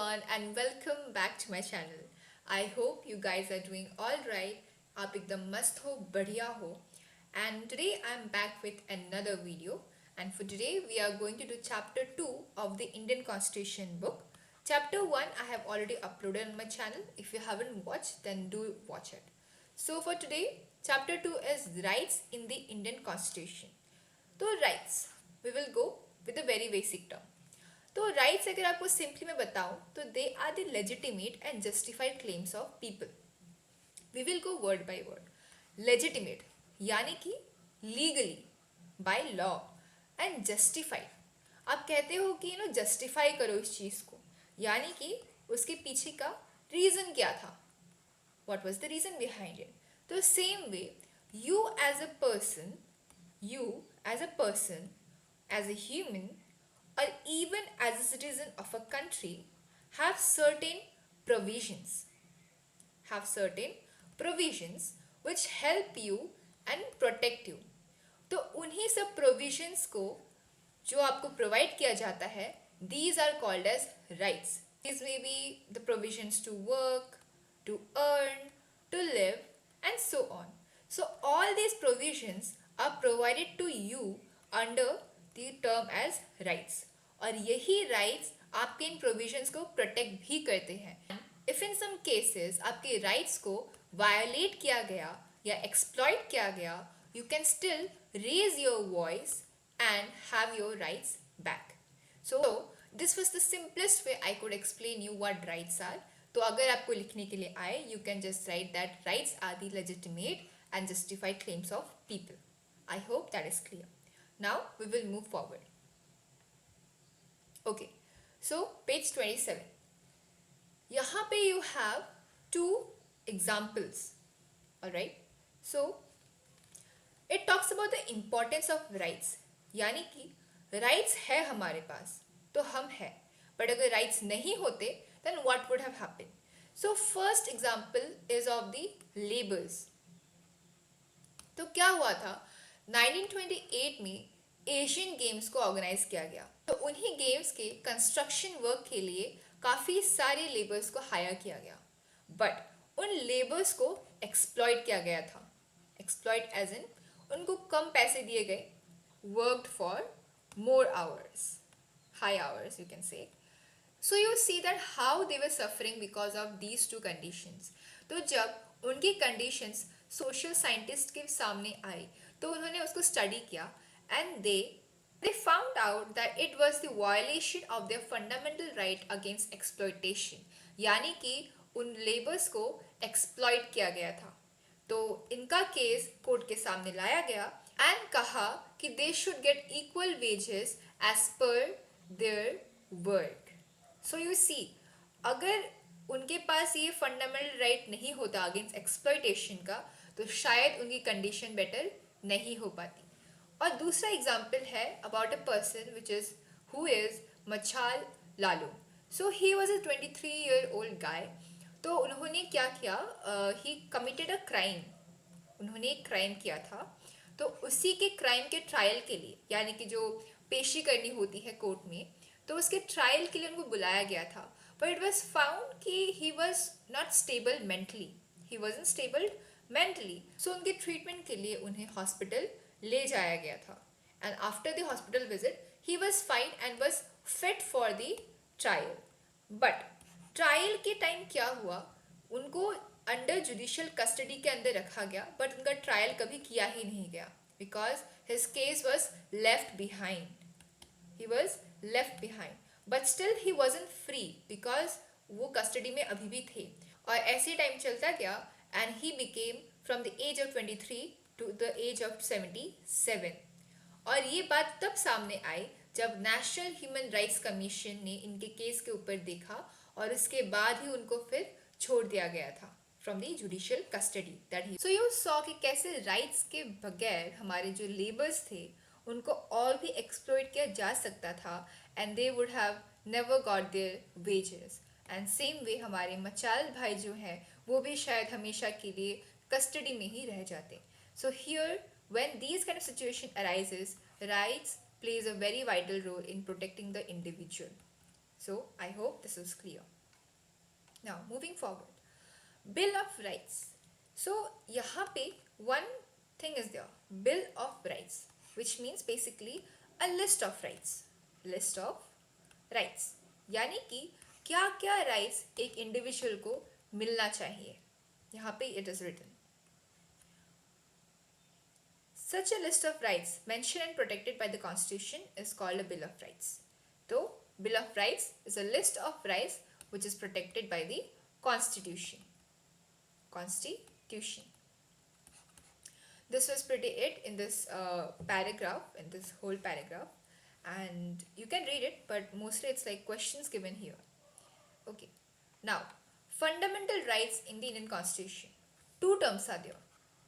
everyone and welcome back to my channel. I hope you guys are doing all right. आप एकदम मस्त हो, बढ़िया हो. And today I'm back with another video. And for today we are going to do chapter 2 of the Indian Constitution book. Chapter 1 I have already uploaded on my channel. If you haven't watched, then do watch it. So for today, chapter 2 is rights in the Indian Constitution. तो rights, we will go with a very basic term. तो rights अगर आपको simply मैं बताऊं तो they are the legitimate and justified claims of people. We will go word by word. Legitimate यानी कि legally by law and justified. आप कहते हो कि जस्टिफाई करो इस चीज़ को, यानी कि उसके पीछे का रीज़न क्या था, what was the reason behind it. तो same way you as a person, as a human, or even as a citizen of a country, have certain provisions which help you and protect you. तो उन्हीं सब provisions को जो आपको provide किया जाता है, these are called as rights. These may be the provisions to work, to earn, to live, and so on. So all these provisions are provided to you under the term as rights. और यही rights आपके इन provisions को protect भी करते हैं. If in some cases आपके rights को violate किया गया या exploit किया गया, you can still raise your voice and have your rights back. So this was the simplest way I could explain you what rights are. तो अगर आपको लिखने के लिए आए, you can just write that rights are the legitimate and justified claims of people. I hope that is clear. Now we will move forward. Okay, so page 27. यहाँ पे you have two examples. Alright, so it talks about the importance of rights. यानी कि rights है हमारे पास तो हम है, but अगर rights नहीं होते then what would have happened? So first example is of the labours. तो क्या हुआ था, 1928 में एशियन गेम्स को ऑर्गेनाइज किया गया. तो उन्हीं गेम्स के कंस्ट्रक्शन वर्क के लिए काफ़ी सारे लेबर्स को हायर किया गया, बट उन लेबर्स को एक्सप्लॉइट किया गया था. एक्सप्लॉइट एज इन उनको कम पैसे दिए गए, worked for more hours, high hours you can say. So you see that how they were suffering because of these two conditions. तो जब उनकी conditions social scientist के सामने आई तो उन्होंने उसको study किया and they found out that it was the violation of their fundamental right against exploitation. यानी कि उन laborers को exploit किया गया था. तो इनका केस कोर्ट के सामने लाया गया and कहा कि they should get equal wages as per their work. So you see, अगर उनके पास ये फंडामेंटल राइट नहीं होता अगेंस्ट एक्सप्लॉइटेशन का तो शायद उनकी कंडीशन बेटर नहीं हो पाती. और दूसरा एग्जाम्पल है about a person which is who is मच्छाल लालू. So he was a 23-year-old guy. तो उन्होंने क्या किया, ही कमिटेड अ क्राइम. उन्होंने एक क्राइम किया था, तो उसी के क्राइम के ट्रायल के लिए, यानी कि जो पेशी करनी होती है कोर्ट में, तो उसके ट्रायल के लिए उनको बुलाया गया था. बट इट वॉज फाउंड कि he was not stable mentally, he wasn't stable mentally. So उनके ट्रीटमेंट के लिए उन्हें हॉस्पिटल ले जाया गया था. And after the hospital visit he was fine and was fit for the trial. But trial के टाइम क्या हुआ, उनको अंडर जुडिशियल कस्टडी के अंदर रखा गया, बट उनका ट्रायल कभी किया ही नहीं गया because his case was left behind. He was left behind, but still he wasn't free because वो कस्टडी में अभी भी थे. और ऐसे टाइम चलता गया and he became from the age of 23 to the age of 77. और ये बात तब सामने आई जब नेशनल ह्यूमन राइट्स कमीशन ने इनके केस के ऊपर देखा और उसके बाद ही उनको फिर छोड़ दिया गया था from the judicial custody that he. So you saw कि कैसे राइट्स के बगैर हमारे जो लेबर्स थे उनको और भी एक्सप्लॉइट किया जा सकता था and they would have never got their wages. And same way हमारे मचाल भाई जो हैं वो भी शायद हमेशा के लिए कस्टडी में ही रह जाते. So here when these kind of situation arises, rights plays a very vital role in protecting the individual. So I hope this is clear. Now moving forward, Bill of Rights. So यहाँ पे one thing is there, Bill of Rights, which means basically a list of rights. List of rights यानी कि क्या क्या rights एक individual को मिलना चाहिए. यहाँ पे it is written. Such a list of rights mentioned and protected by the Constitution is called a Bill of Rights. So, Bill of Rights is a list of rights which is protected by the Constitution. Constitution. This was pretty it in this paragraph, in this whole paragraph, and you can read it, but mostly it's like questions given here. Okay. Now, fundamental rights in the Indian Constitution. Two terms are there.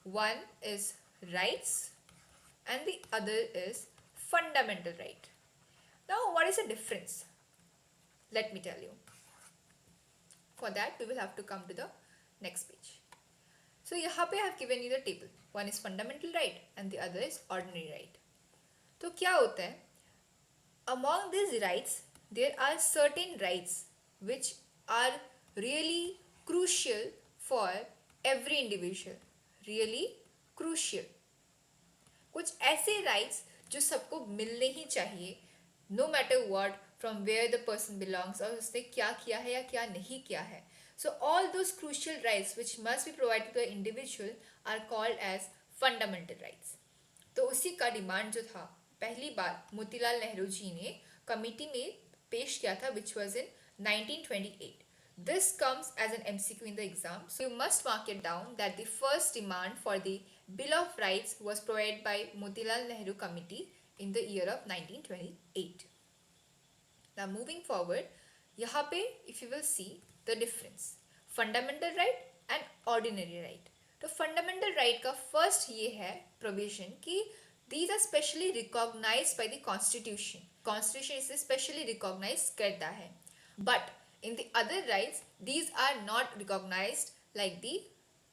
One is rights and the other is fundamental right. Now, what is the difference? Let me tell you. For that, we will have to come to the next page. So, यहाँ पे I have given you the table. One is fundamental right and the other is ordinary right. तो क्या होता है? Among these rights, there are certain rights which are really crucial for every individual. Really crucial. कुछ ऐसे rights जो सबको मिलने ही चाहिए, no matter what, from where the person belongs और उसने क्या किया है या क्या नहीं किया है. So all those crucial rights which must be provided to the individual are called as fundamental rights. तो उसी का डिमांड जो था पहली बार मोतीलाल नेहरू जी ने कमेटी में पेश किया था, which was in 1928. This comes as an MCQ in the exam, so you must mark it down that the first demand for the Bill of Rights was provided by Motilal Nehru Committee in the year of 1928. Now moving forward, यहाँ पे if you will see the difference, fundamental right and ordinary right. तो fundamental right का first ये है provision कि these are specially recognized by the Constitution. Constitution इसे specially recognized करता है. But in the other rights, these are not recognized like the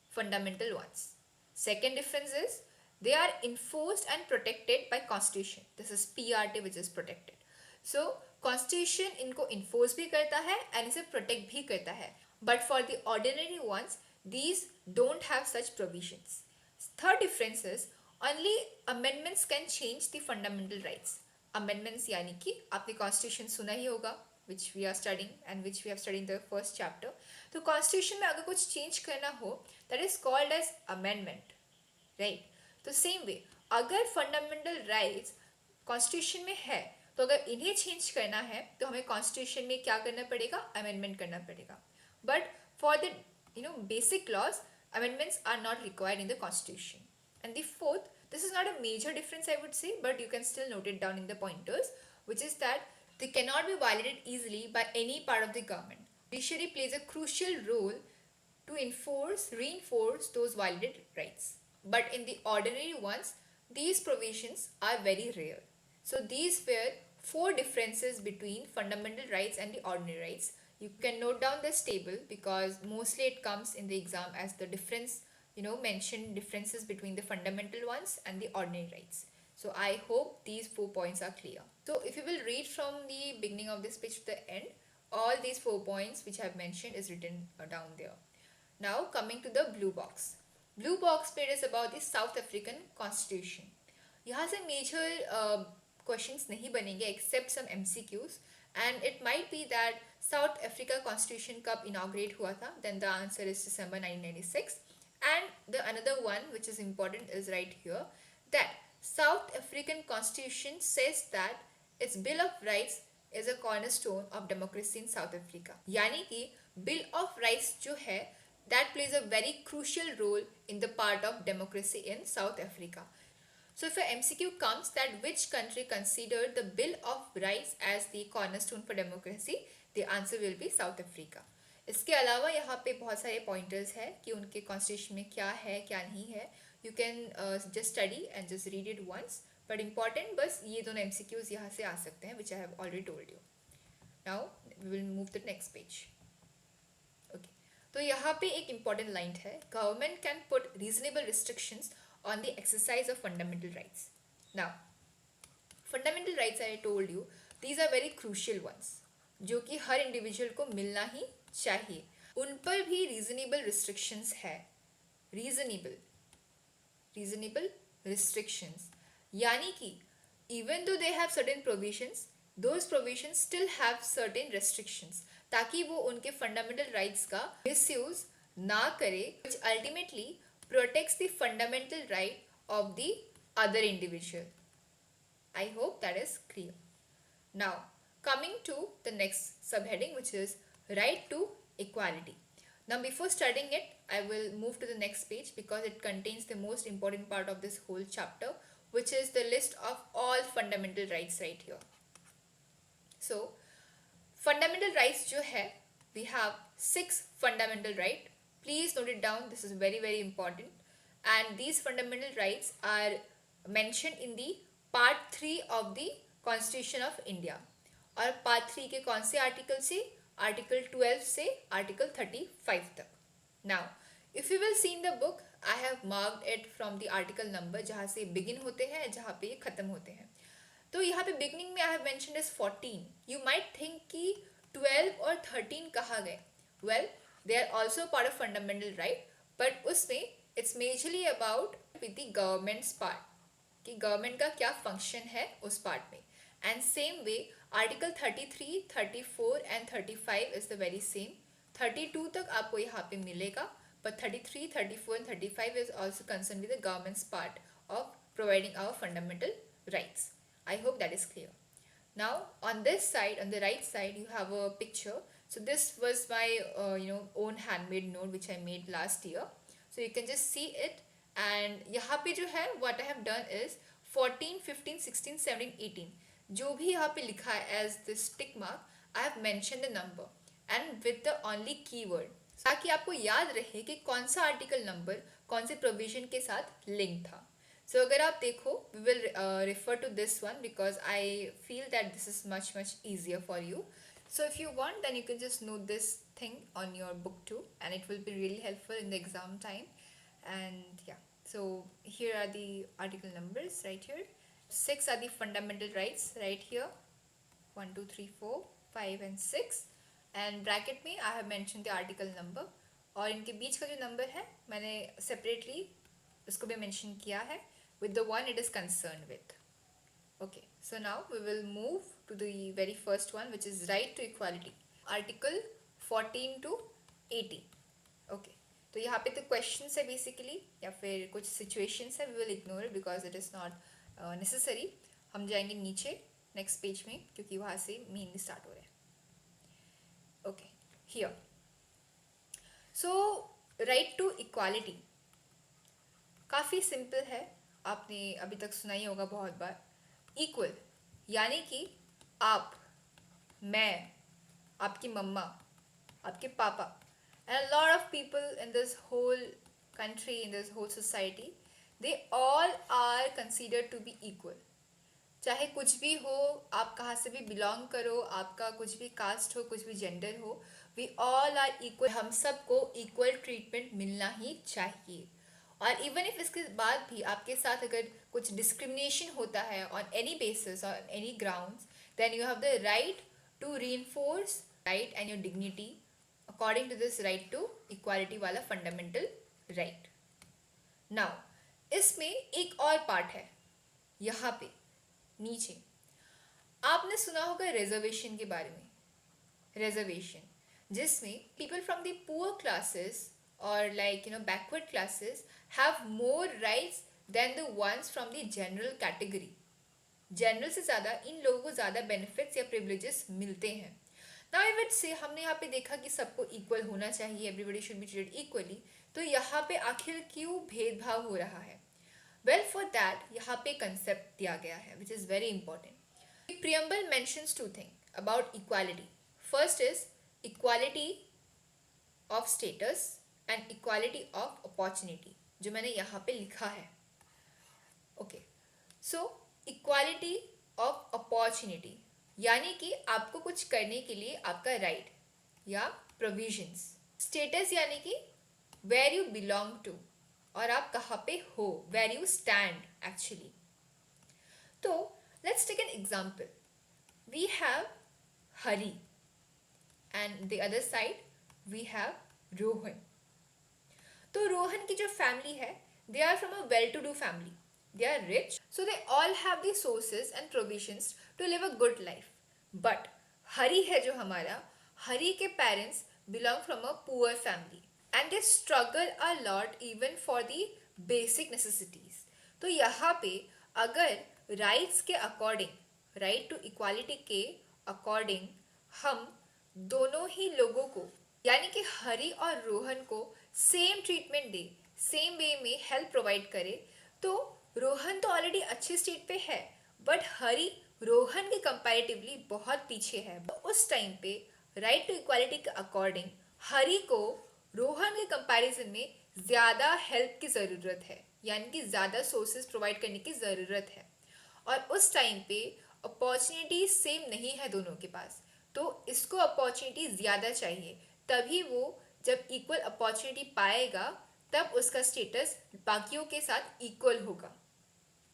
fundamental ones. Second difference is they are enforced and protected by Constitution. This is PRT which is protected. So Constitution इनको enforce भी करता है and इसे protect भी करता है. But for the ordinary ones, these don't have such provisions. Third difference is only amendments can change the fundamental rights. Amendments यानी कि आपने Constitution सुना ही होगा, which we are studying and which we have studied in the first chapter. तो Constitution में अगर कुछ change करना हो, that is called as amendment, right? तो same way, अगर fundamental rights Constitution में है, तो अगर इन्हें change करना है, तो हमें Constitution में क्या करना पड़ेगा? Amendment करना पड़ेगा. But for the basic laws, amendments are not required in the Constitution. And the fourth, this is not a major difference I would say, but you can still note it down in the pointers, which is that they cannot be violated easily by any part of the government. Judiciary plays a crucial role to reinforce those violated rights. But in the ordinary ones, these provisions are very rare. So these were 4 differences between fundamental rights and the ordinary rights. You can note down this table because mostly it comes in the exam as the difference, mention differences between the fundamental ones and the ordinary rights. So I hope these 4 points are clear. So if you will read from the beginning of this page to the end, all these 4 points which I have mentioned is written down there. Now coming to the blue box. Blue box period is about the South African Constitution. यहाँ से major questions नहीं बनेंगे except some MCQs, and it might be that South Africa Constitution कब inaugurate हुआ था, then the answer is December 1996. And the another one which is important is right here, that South African Constitution says that its Bill of Rights is a cornerstone of democracy in South Africa. यानी कि Bill of Rights जो है that plays a very crucial role in the part of democracy in South Africa. So if a MCQ comes that which country considered the Bill of Rights as the cornerstone for democracy, the answer will be South Africa. इसके अलावा यहाँ पे बहुत सारे pointers है कि उनके constitution में क्या है क्या नहीं है. You can just study and just read it once, but important बस ये दोनों MCQs यहाँ से आ सकते हैं, which I have already told you. Now we will move the next page. Okay, तो यहाँ पे एक इम्पॉर्टेंट लाइन है, government can put reasonable restrictions on the exercise of fundamental rights. Now, fundamental rights I told you, these are very crucial ones. जो कि हर individual को मिलना ही चाहिए, उन पर भी रीजनेबल रिस्ट्रिक्शंस है। रीजनेबल रीजनेबल रिस्ट्रिक्शंस यानी कि even though they have certain provisions, those provisions still have certain restrictions, ताकि वो उनके fundamental rights का misuse ना करे, which ultimately protects the fundamental right of the other individual. I hope that is clear. Now, coming to the next subheading, which is right to equality. Now, before studying it, I will move to the next page because it contains the most important part of this whole chapter, which is the list of all fundamental rights right here. So, fundamental rights जो है, we have 6 fundamental right. Please note it down. This is very very important. And these fundamental rights are mentioned in the part 3 of the Constitution of India. और part 3 के कौन से article से? Article 12 से article 35 तक. Now if you will C in the book, I have marked it from the article number, जहाँ से begin होते हैं, जहाँ पे ये खत्म होते हैं. तो यहाँ पे बिगनिंग में I have mentioned is 14. You might think कि 12 और 13 कहाँ गए? Well, they are also part of fundamental right, but उसमें it's majorly about with the government's part, कि गवर्नमेंट का क्या फंक्शन है उस पार्ट में. And same way article 33, 34 and 35 is the very same. 32 तक आपको यहाँ पे मिलेगा, but 33, 34 and 35 is also concerned with the government's part of providing our fundamental rights. I hope that is clear. Now on this side, on the right side, you have a picture. So this was my own handmade note which I made last year. So you can just see it. And यहाँ पे जो है, what I have done is 14, 15, 16, 17, 18 जो भी यहाँ पे लिखा है as this tick mark, I have mentioned the number and with the only keyword, ताकि आपको याद रहे कि कौन सा आर्टिकल नंबर कौन से प्रोविजन के साथ लिंक था. सो अगर आप देखो, we will refer to this one because I feel that this is much much easier for you. So if you want, then you can just note this thing on your book too, and it will be really helpful in the exam time. And yeah, so here are the article numbers right here. 6 are the fundamental rights right here. 1, 2, 3, 4, 5 and 6. And bracket में I have mention the article number, और इनके बीच का जो number है मैंने separately उसको भी mention किया है with the one it is concerned with. Okay, so now we will move to the very first one, which is right to equality. Article 14 to 18. Okay, तो यहाँ पे तो questions है basically, या फिर कुछ situations है. We will ignore it because it is not necessary. हम जाएंगे नीचे next page में, क्योंकि वहाँ से mainly start हो रहे हैं. Okay, here. So right to equality काफ़ी सिंपल है, आपने अभी तक सुना ही होगा बहुत बार. इक्वल यानी कि आप, मैं, आपकी मम्मा, आपके पापा, and a lot of people in this whole country, in this whole society, they all are considered to be equal. चाहे कुछ भी हो, आप कहाँ से भी बिलोंग करो, आपका कुछ भी कास्ट हो, कुछ भी जेंडर हो, वी ऑल आर इक्वल. हम सबको इक्वल ट्रीटमेंट मिलना ही चाहिए. और इवन इफ इसके बाद भी आपके साथ अगर कुछ डिस्क्रिमिनेशन होता है on any basis, on any grounds, then you have the right to reinforce right and your dignity according to this right to equality वाला फंडामेंटल राइट. नाउ इसमें एक और पार्ट है यहाँ पे नीचे. आपने सुना होगा रिजर्वेशन के बारे में. रिजर्वेशन जिसमें people from the poor classes और like backward classes have more rights than the ones from the general category. General से ज़्यादा इन लोगों को ज़्यादा बेनिफिट्स या प्रिविलेजेस मिलते हैं. नाउ आई वुड से हमने यहाँ पे देखा कि सबको इक्वल होना चाहिए, everybody should be treated equally. तो यहाँ पे आखिर क्यों भेदभाव हो रहा है? वेल, फॉर दैट यहाँ पे कंसेप्ट दिया गया है which is very important. Preamble mentions 2 thing about equality. First is equality of status and equality of opportunity, जो मैंने यहाँ पे लिखा है. Okay, so equality of opportunity यानी कि आपको कुछ करने के लिए आपका राइट या प्रोविजंस. स्टेटस यानी कि वेर यू बिलोंग टू, और आप कहाँ पे हो, वेर यू स्टैंड एक्चुअली. तो let's take an example. We have Hari. and the other side we have Rohan. तो रोहन की जो फैमिली है, they are from a well to do family, they are rich, so they all have the sources and provisions to live a good life. But Hari है जो हमारा, हरी के parents belong from a poor family and they struggle a lot even for the basic necessities. तो यहाँ पे अगर rights के according, right to equality के अकॉर्डिंग हम दोनों ही लोगों को, यानी कि हरी और रोहन को सेम ट्रीटमेंट दे, सेम वे में हेल्प प्रोवाइड करे, तो रोहन तो ऑलरेडी अच्छे स्टेट पे है, बट हरी रोहन के कंपैरेटिवली बहुत पीछे है. उस टाइम पे राइट टू इक्वालिटी के अकॉर्डिंग हरी को रोहन के कंपैरिजन में ज़्यादा हेल्प की ज़रूरत है, यानी कि ज़्यादा सोर्सेज प्रोवाइड करने की ज़रूरत है. और उस टाइम पे अपॉर्चुनिटी सेम नहीं है दोनों के पास, तो इसको अपॉर्चुनिटी ज़्यादा चाहिए, तभी वो जब इक्वल अपॉर्चुनिटी पाएगा तब उसका स्टेटस बाकियों के साथ इक्वल होगा.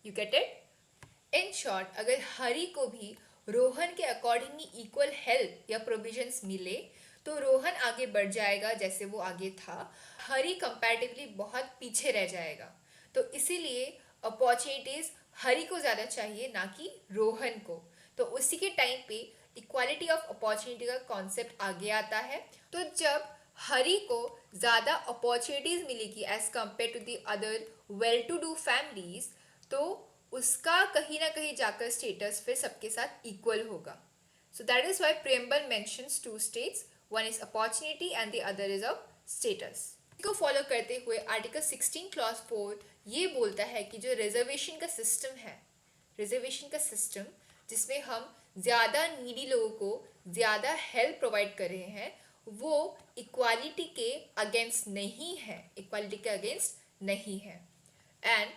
You get it? In short, अगर हरी को भी रोहन के अकॉर्डिंग ही इक्वल हेल्प या प्रोविजंस मिले तो रोहन आगे बढ़ जाएगा जैसे वो आगे था, हरी कंपैरेटिवली बहुत पीछे रह जाएगा. तो इसीलिए अपॉर्चुनिटीज़ हरी को ज़्यादा चाहिए, ना कि रोहन को. तो उसी के टाइम पे इक्वालिटी ऑफ अपॉर्चुनिटी का कॉन्सेप्ट आगे आता है. तो जब हरी को ज़्यादा अपॉर्चुनिटीज़ मिलेगी as compare to the other well to do families, तो उसका कहीं ना कहीं जाकर स्टेटस फिर सबके साथ इक्वल होगा. So that is why preamble mentions two states, one is opportunity and the other is of status. को फॉलो करते हुए आर्टिकल 16 क्लॉज 4 ये बोलता है कि जो रिजर्वेशन का सिस्टम है, रिजर्वेशन का सिस्टम जिसमें हम ज़्यादा नीडी लोगों को ज़्यादा हेल्प प्रोवाइड कर रहे हैं, वो इक्वालिटी के अगेंस्ट नहीं है, इक्वालिटी के अगेंस्ट नहीं है. एंड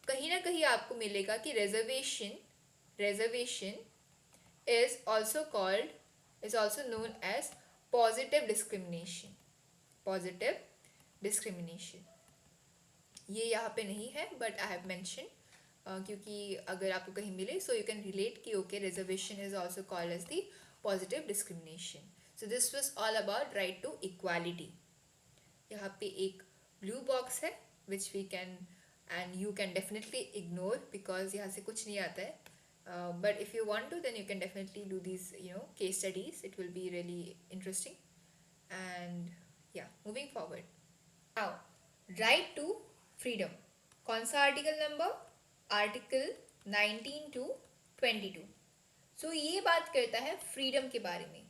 कहीं ना कहीं आपको मिलेगा कि reservation is also called, is also known as positive discrimination. Positive discrimination ये यहाँ पे नहीं है, बट आई हैव मेंशन क्योंकि अगर आपको कहीं मिले सो यू कैन रिलेट कि okay reservation is also called as the positive discrimination. So this was all about right to equality. यहाँ पे एक ब्लू बॉक्स है which we can and you can definitely ignore because यहाँ से कुछ नहीं आता है. But if you want to, then you can definitely do these, case studies. It will be really interesting. And yeah, moving forward. Now, right to freedom. कौन सा article number? Article 19 to 22. So ये बात करता है freedom के बारे में,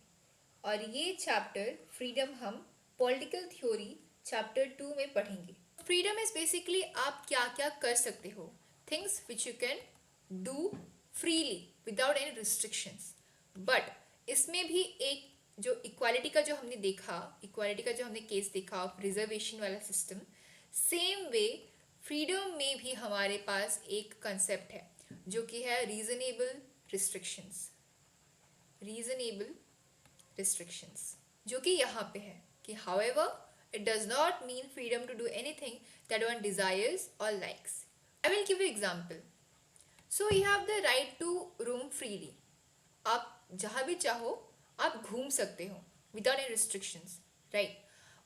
और ये चैप्टर फ्रीडम हम पॉलिटिकल थ्योरी चैप्टर 2 में पढ़ेंगे. फ्रीडम इज बेसिकली आप क्या क्या कर सकते हो, things which you can do freely without any restrictions. But इसमें भी एक जो इक्वालिटी का जो हमने देखा, इक्वालिटी का जो हमने केस देखा ऑफ रिजर्वेशन वाला सिस्टम, सेम वे फ्रीडम में भी हमारे पास एक कंसेप्ट है जो कि है रीजनेबल रिस्ट्रिक्शंस. रीजनेबल रिस्ट्रिक्शंस जो कि यहाँ पे है कि however it does not mean freedom to do anything that one desires or likes. I will give you example. So you have the right to roam freely. आप जहाँ भी चाहो आप घूम सकते हो without any restrictions, right.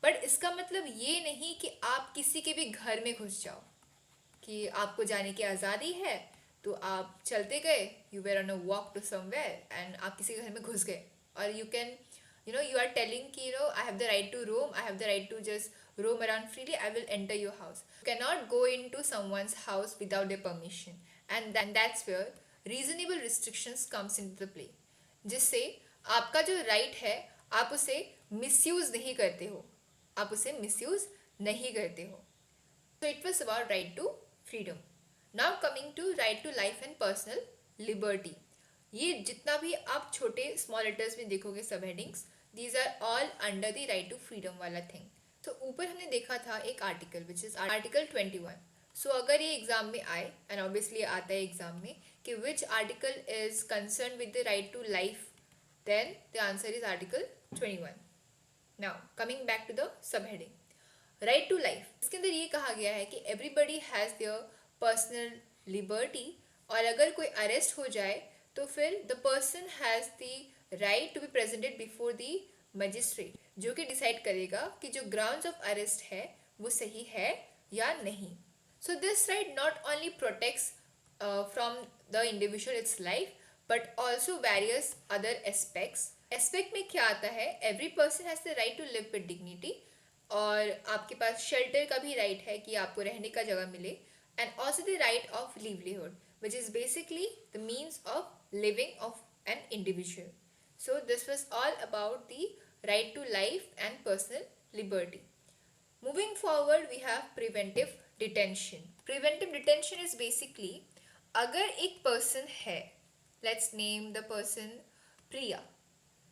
But इसका मतलब ये नहीं कि आप किसी के भी घर में घुस जाओ, कि आपको जाने की आज़ादी है तो आप चलते गए, you were on a walk to somewhere and आप किसी घर में घुस गए, और you can you are telling ki I have the right to roam, I have the right to just roam around freely, I will enter your house. You cannot go into someone's house without their permission, and then that's where reasonable restrictions comes into the play, जिससे आपका जो right है आप उसे misuse नहीं करते हो, आप उसे misuse नहीं करते हो. So it was about right to freedom. Now coming to right to life and personal liberty. ये जितना भी आप छोटे स्मॉल लेटर्स में देखोगे सब headings, these are all under the right to freedom वाला थिंग. तो ऊपर हमने देखा था एक article which is article 21. So अगर ये एग्जाम में आए, एंड ऑब्वियसली आता है एग्जाम में, कि which article is concern with the right to life, then the answer is article 21. Now coming back to the sub heading right to life. इसके अंदर ये कहा गया है कि everybody has their personal liberty, और अगर कोई अरेस्ट हो जाए तो फिर the person has the right to be presented before the magistrate, जो कि डिसाइड करेगा कि जो ग्राउंड्स ऑफ अरेस्ट है वो सही है या नहीं. So this right not only protects from the individual its life but also various other aspects. Aspect में क्या आता है, every person has the right to live with dignity, और आपके पास शेल्टर का भी राइट है कि आपको रहने का जगह मिले, and also the right of livelihood which is basically the means of living of an individual. So this was all about the right to life and personal liberty. Moving forward, we have preventive detention. Preventive detention is basically अगर एक person है, let's name the person Priya.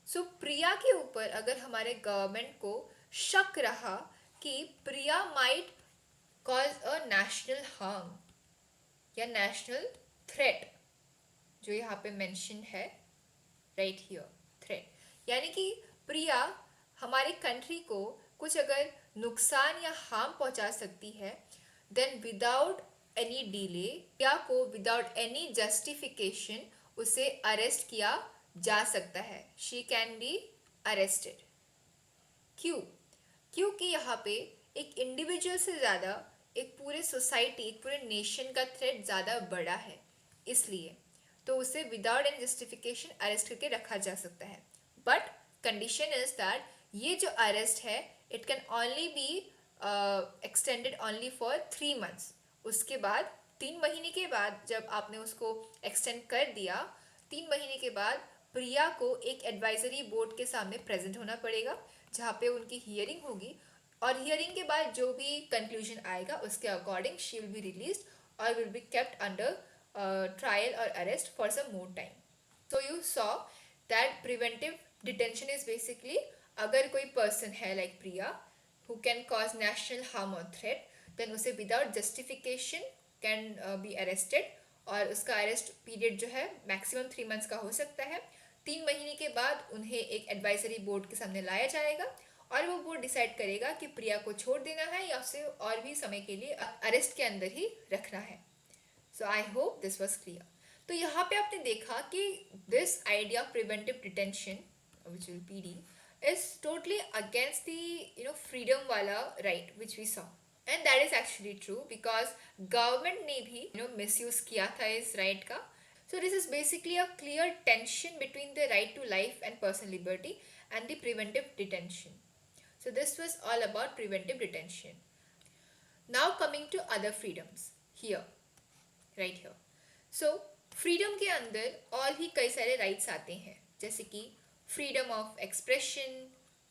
So प्रिया के ऊपर अगर हमारे government को शक रहा कि प्रिया might cause a national harm या national threat, जो यहाँ पे mention है राइट हियर, थ्रेट, यानी कि प्रिया हमारी कंट्री को कुछ अगर नुकसान या हार्म पहुंचा सकती है, देन विदाउट एनी डिले प्रिया को विदाउट एनी जस्टिफिकेशन उसे अरेस्ट किया जा सकता है. She can be arrested. क्यों? क्योंकि यहाँ पे एक इंडिविजुअल से ज़्यादा एक पूरे सोसाइटी, एक पूरे नेशन का थ्रेट ज़्यादा बड़ा है, इसलिए तो उसे विदाउट एनी जस्टिफिकेशन अरेस्ट करके रखा जा सकता है. बट कंडीशन इज दैट ये जो अरेस्ट है it can only be extended only for 3 months. उसके बाद 3 महीने के बाद जब आपने उसको एक्सटेंड कर दिया, 3 महीने के बाद प्रिया को एक एडवाइजरी बोर्ड के सामने प्रेजेंट होना पड़ेगा, जहाँ पे उनकी हियरिंग होगी, और हियरिंग के बाद जो भी कंक्लूजन आएगा उसके according she will be released और will be kept under trial or arrest for some more time. So you saw that preventive detention is basically अगर कोई person है like Priya who can cause national harm or threat, then उसे without justification can be arrested, और उसका arrest period जो है maximum 3 months का हो सकता है. 3 महीने के बाद उन्हें एक advisory board के सामने लाया जाएगा और वो बोर्ड डिसाइड करेगा कि प्रिया को छोड़ देना है या उसे और भी समय के लिए अरेस्ट के अंदर ही रखना है. So I hope this was clear. तो यहाँ पे आपने देखा कि this idea of preventive detention, which will PD, is totally against the freedom वाला right which we saw, and that is actually true because government ने भी misuse किया था इस right का. So this is basically a clear tension between the right to life and personal liberty and the preventive detention. So this was all about preventive detention. Now coming to other freedoms here. Right here. So freedom के अंदर और भी कई सारे rights आते हैं, जैसे कि freedom of expression,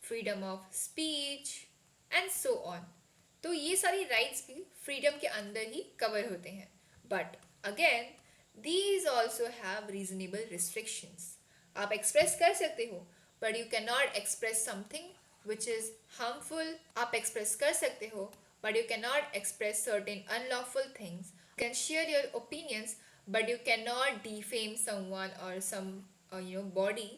freedom of speech and so on. तो ये सारी राइट्स भी फ्रीडम के अंदर ही कवर होते हैं. But again these also have reasonable restrictions. आप एक्सप्रेस कर सकते हो but you can not express something which is harmful. आप एक्सप्रेस कर सकते हो but you cannot express certain unlawful things. You can share your opinions but you cannot defame someone or some body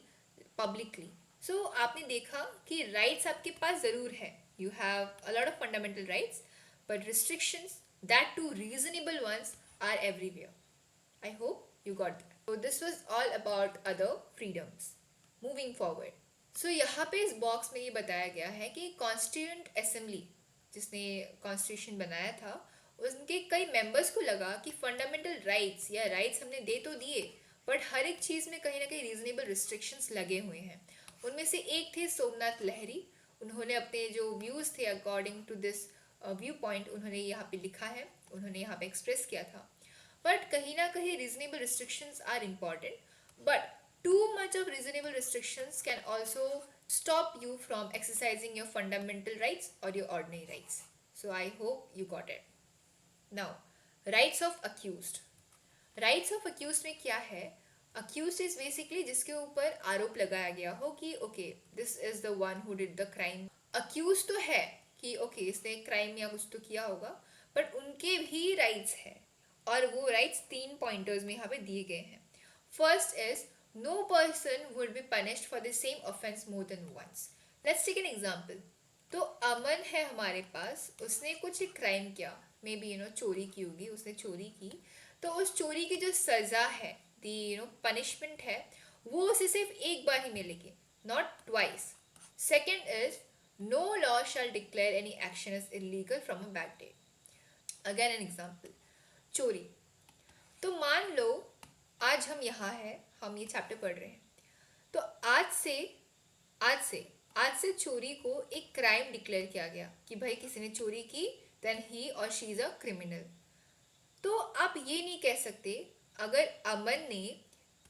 publicly. So आपने देखा कि rights आपके पास ज़रूर है. You have a lot of fundamental rights but restrictions, that too reasonable ones, are everywhere. I hope you got that. So this was all about other freedoms. Moving forward. So यहाँ पे इस box में ये बताया गया है कि constituent assembly जिसने कॉन्स्टिट्यूशन बनाया था, उनके कई मेंबर्स को लगा कि फंडामेंटल राइट्स या राइट्स हमने दे तो दिए बट हर एक चीज़ में कहीं ना कहीं रीजनेबल रिस्ट्रिक्शंस लगे हुए हैं. उनमें से एक थे सोमनाथ लहरी. उन्होंने अपने जो व्यूज़ थे according to this view point उन्होंने यहाँ पे लिखा है, उन्होंने यहाँ पे एक्सप्रेस किया था. बट कहीं ना कहीं reasonable restrictions are important, but too much of reasonable restrictions can also stop you from exercising your fundamental rights or your ordinary rights. So I hope you got it. Now, rights of accused. Rights of accused में क्या है? Accused is basically जिसके ऊपर आरोप लगाया गया हो कि okay, this is the one who did the crime. Accused तो है कि okay, इसने crime या कुछ तो किया होगा, but उनके भी rights है, और वो rights 3 pointers में यहाँ पे दिए गए हैं. First is no person would be punished for the same offense more than once. Let's take an example. तो अमन है हमारे पास, उसने कुछ क्राइम किया, मे बी चोरी की होगी, उसने चोरी की, तो उस चोरी की जो सज़ा है, दी पनिशमेंट है, वो उसे सिर्फ एक बार ही मिलेगी, not twice. Second is, no law shall declare any action as illegal from a backdate. Again an example, चोरी. तो मान लो आज हम यहाँ हैं, हम ये चैप्टर पढ़ रहे हैं, तो आज से आज से चोरी को एक क्राइम डिक्लेयर किया गया कि भाई किसी ने चोरी की, देन ही और शी इज अ क्रिमिनल. तो आप ये नहीं कह सकते, अगर अमन ने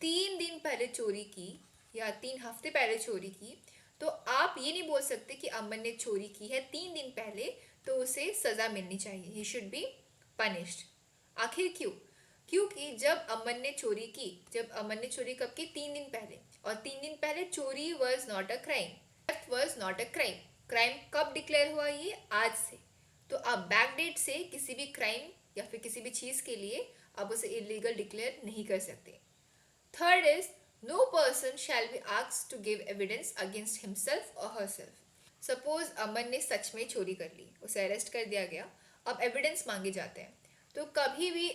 3 दिन पहले चोरी की या 3 हफ्ते पहले चोरी की, तो आप ये नहीं बोल सकते कि अमन ने चोरी की है 3 दिन पहले तो उसे सज़ा मिलनी चाहिए, ही शुड बी पनिश्ड. आखिर क्यों? क्योंकि जब अमन ने चोरी कब की? 3 दिन पहले. और 3 दिन पहले चोरी was not a crime. Theft was not a crime. Crime कब डिक्लेयर हुआ? ये आज से. तो आप बैक डेट से किसी भी क्राइम या फिर किसी भी चीज़ के लिए आप उसे इलीगल डिक्लेयर नहीं कर सकते. Third is, no person shall be asked to give evidence against himself और हरसेल्फ. सपोज अमन ने सच में चोरी कर ली, उसे अरेस्ट कर दिया गया, अब एविडेंस मांगे जाते हैं. तो कभी भी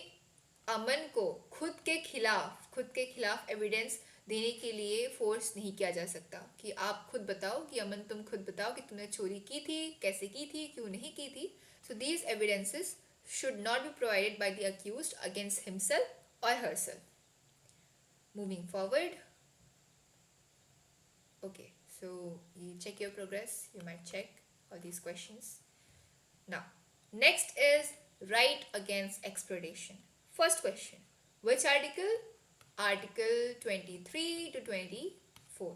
अमन को खुद के खिलाफ एविडेंस देने के लिए फोर्स नहीं किया जा सकता कि आप खुद बताओ, कि अमन तुम खुद बताओ कि तुमने चोरी की थी, कैसे की थी, क्यों नहीं की थी. So these evidences should not be provided by the accused against himself or herself. Moving forward. Okay, so you check your progress, you might check all these questions. Now, next is right against exploitation. First question, which article? Article 23 to 24.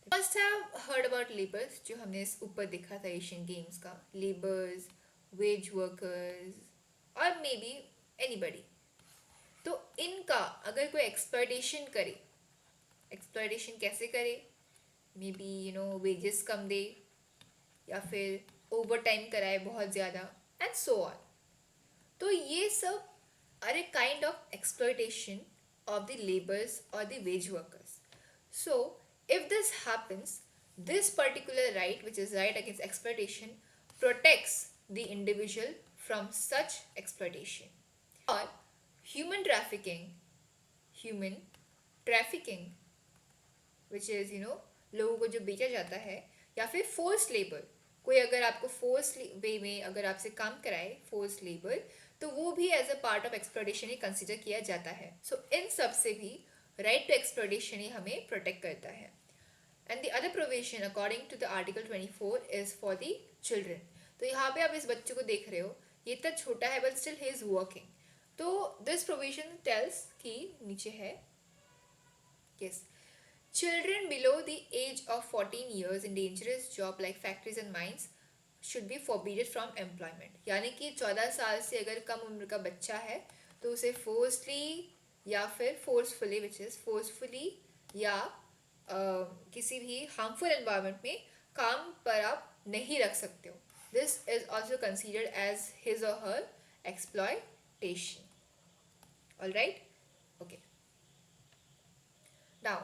Must have heard about laborers, जो हमने इस ऊपर देखा था Asian games का. Labours, veg workers और may be anybody. तो इनका अगर कोई एक्सप्लॉयटेशन करे, एक्सप्लॉयटेशन कैसे करे? मे बी वेजेस कम दे या फिर ओवर टाइम कराए बहुत ज़्यादा एंड सो ऑन. तो ये सब are a kind of exploitation of the laborers or the wage workers. So, if this happens, this particular right, which is right against exploitation, protects the individual from such exploitation. Or human trafficking, which is लोगों को जो बेचा जाता है, या फिर force labour. कोई अगर आपको फोर्स वे में अगर आपसे काम कराए, फोर्स लेबर, तो वो भी as a part of exploitation ही कंसिडर किया जाता है. सो इन सब से भी राइट टू एक्सप्लॉयटेशन ही हमें प्रोटेक्ट करता है. And the other provision according to the article 24 is for the children. तो यहाँ पे आप इस बच्चे को देख रहे हो, ये इतना छोटा है but still he is working. तो दिस प्रोविजन टेल्स कि नीचे है, yes, children below the age of 14 years in dangerous job like factories and mines should be forbidden from employment. यानी कि 14 साल से अगर कम उम्र का बच्चा है तो उसे फोर्सली या फिर फोर्सफुली, विच इज़ फोर्सफुली या किसी भी हार्मफुल एनवायरनमेंट में काम पर आप नहीं रख सकते हो. This is also considered as his or her exploitation. Alright, okay. Now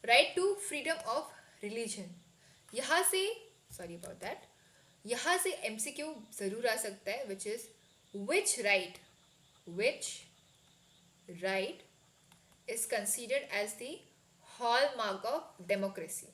right to freedom of religion. यहाँ से सॉरी अबाउट दैट, यहाँ से MCQ ज़रूर आ सकता है, which is which right is considered as the hallmark of democracy.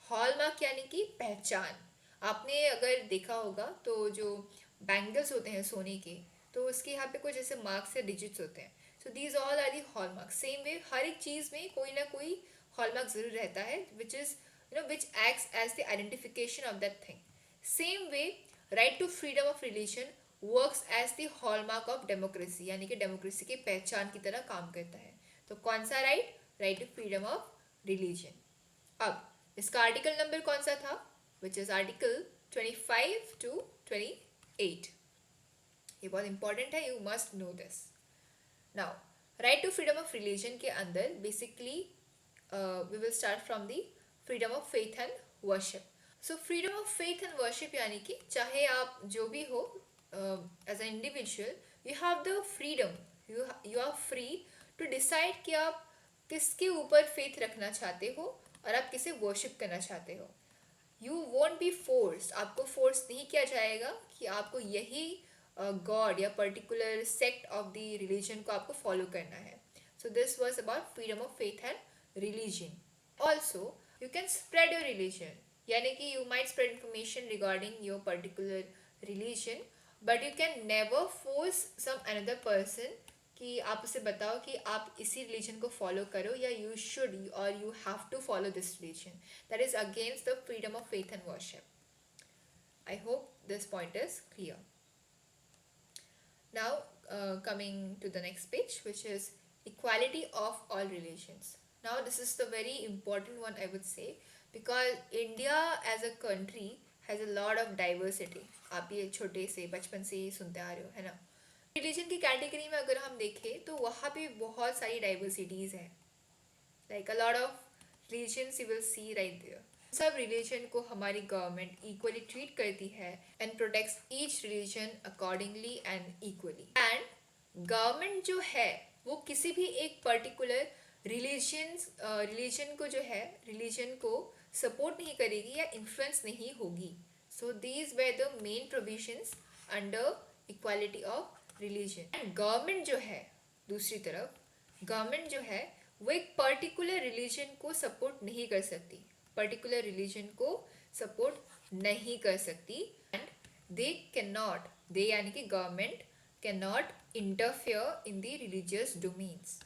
Hallmark यानी कि पहचान. आपने अगर देखा होगा तो जो बैंगल्स होते हैं सोने के, तो उसके यहाँ पे कुछ ऐसे मार्क्स या डिजिट्स होते हैं. So these all are the hallmark. Same way हर एक चीज़ में कोई ना कोई हॉलमार्क ज़रूर रहता है, which is which acts as the identification of that thing. Same way, right to freedom of religion works as the hallmark of democracy, यानी कि डेमोक्रेसी की पहचान की तरह काम करता है. तो कौन सा right? Right to freedom of religion. अब इसका आर्टिकल नंबर कौन सा था? Which is article 25 to 28. ये बहुत इंपॉर्टेंट है, you must know this. Now right to freedom of religion के अंदर basically we will start from the freedom of faith and worship. So freedom of faith and worship यानी कि चाहे आप जो भी हो as an individual, you have the freedom, you are free to decide कि आप किसके ऊपर फेथ रखना चाहते हो और आप किसे वर्शिप करना चाहते हो. यू वॉन्ट बी फोर्स्ड, आपको फोर्स नहीं किया जाएगा कि आपको यही गॉड या particular sect of the religion को आपको फॉलो करना है. सो this was about freedom of faith and religion. Also, you can spread your religion. यानी कि you might spread information regarding your particular religion, but you can never force some another person कि आप उसे बताओ कि आप इसी रिलीजन को फॉलो करो या यू शुड और you have to follow this religion. That is against the freedom of faith and worship. I hope this point is clear. Now, coming to the next page, which is equality of all religions. Now, this is the very important one, I would say, because India as a country has a lot of diversity. आप ये छोटे से बचपन से ही सुनते आ रहे हो, है ना. रिलीजन की कैटेगरी में अगर हम देखें तो वहाँ पे बहुत सारी डाइवर्सिटीज़ हैं. Like a lot of religions you will see right there. सब रिलीजन को हमारी गवर्नमेंट इक्वली ट्रीट करती है and protects each religion accordingly and equally. And government जो है वो किसी भी एक पर्टिकुलर रिलीजन को जो है रिलीजन को सपोर्ट नहीं करेगी या इन्फ्लुएंस नहीं होगी. सो these where the main provisions under equality of religion. And government जो है दूसरी तरफ गवर्नमेंट जो है वो एक पर्टिकुलर रिलीजन को सपोर्ट नहीं कर सकती. पर्टिकुलर रिलीजन को सपोर्ट नहीं कर सकती. एंड दे यानी कि government can not interfere in the religious domains.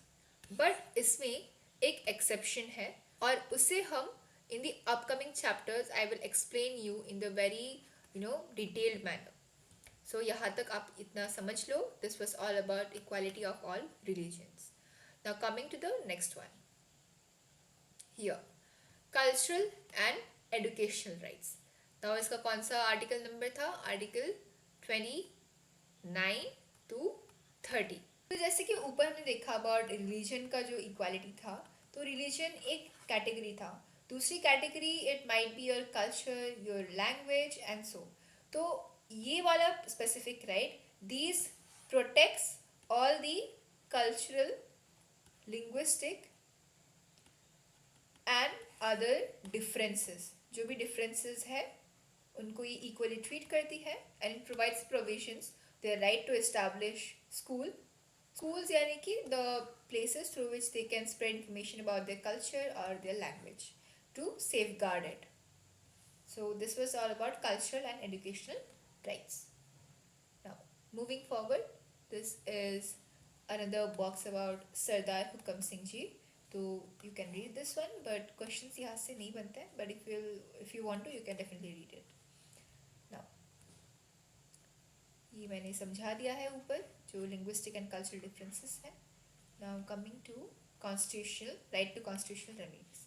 But इसमें एक एक्सेप्शन है और उसे हम in the upcoming chapters I will explain you in the very detailed manner. So यहाँ तक आप इतना समझ लो. This was all about equality of all religions. Now coming to the next one. Here, cultural and educational rights. Now इसका कौन सा article number था? Article 29 to 30. तो जैसे कि ऊपर हमने देखा अबाउट रिलीजन का जो इक्वालिटी था, तो रिलीजन एक कैटेगरी था. दूसरी category it might be your culture, your language and so. तो ये वाला specific right these protects all the cultural, linguistic and other differences. जो भी differences है उनको ये equally treat करती है and it provides provisions their right to establish schools यानी कि the places through which they can spread information about their culture or their language to safeguard it. So this was all about cultural and educational rights. Now moving forward, this is another box about Sardar Hukam Singh ji. So you can read this one, but questions यहाँ से नहीं बनते हैं. But if you want to, you can definitely read it. Now ये मैंने समझा दिया है ऊपर जो linguistic and cultural differences हैं. Now coming to right to constitutional remedies.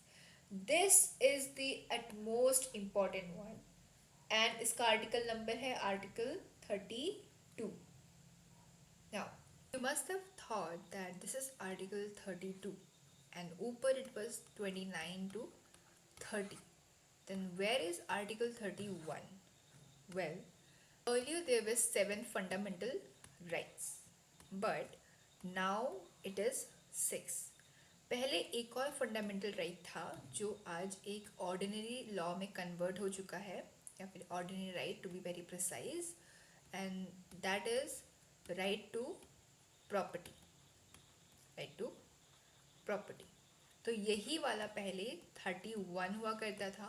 This is the utmost important one, and इसका article number है article 32. Now you must have thought that this is article 32 and ऊपर it was 29 to 30. Then where is article 31? Well, earlier there were 7 fundamental rights, but now it is 6. पहले एक और fundamental right था जो आज एक ordinary law में convert हो चुका है, या फिर ordinary right to be very precise, and that is right to property. Right to property. तो यही वाला पहले 31 हुआ करता था,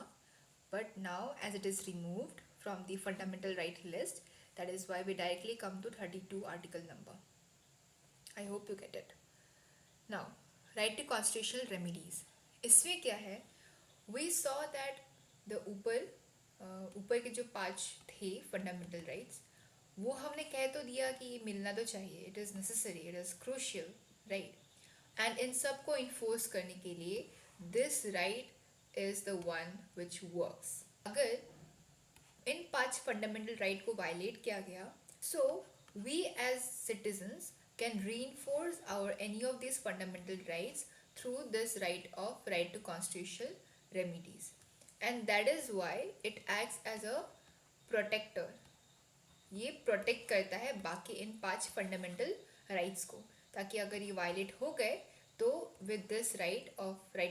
but now as it is removed from the fundamental right list, that is why we directly come to 32 article number. I hope you get it. Now right to constitutional remedies. इसमें क्या है, वी सॉ दैट द ऊपर के जो 5 थे fundamental rights, वो हमने कह तो दिया कि ये मिलना तो चाहिए, it is necessary, it is crucial, right. And इन सब को इन्फोर्स करने के लिए this right is the one which works. अगर इन 5 फंडामेंटल राइट को वायलेट किया गया, so we as citizens can reinforce any of these fundamental rights through this right to constitutional remedies, and that is why it acts as a protector. ये protect करता है बाकी इन 5 fundamental rights को, ताकि अगर ये वायलेट हो गए तो with this right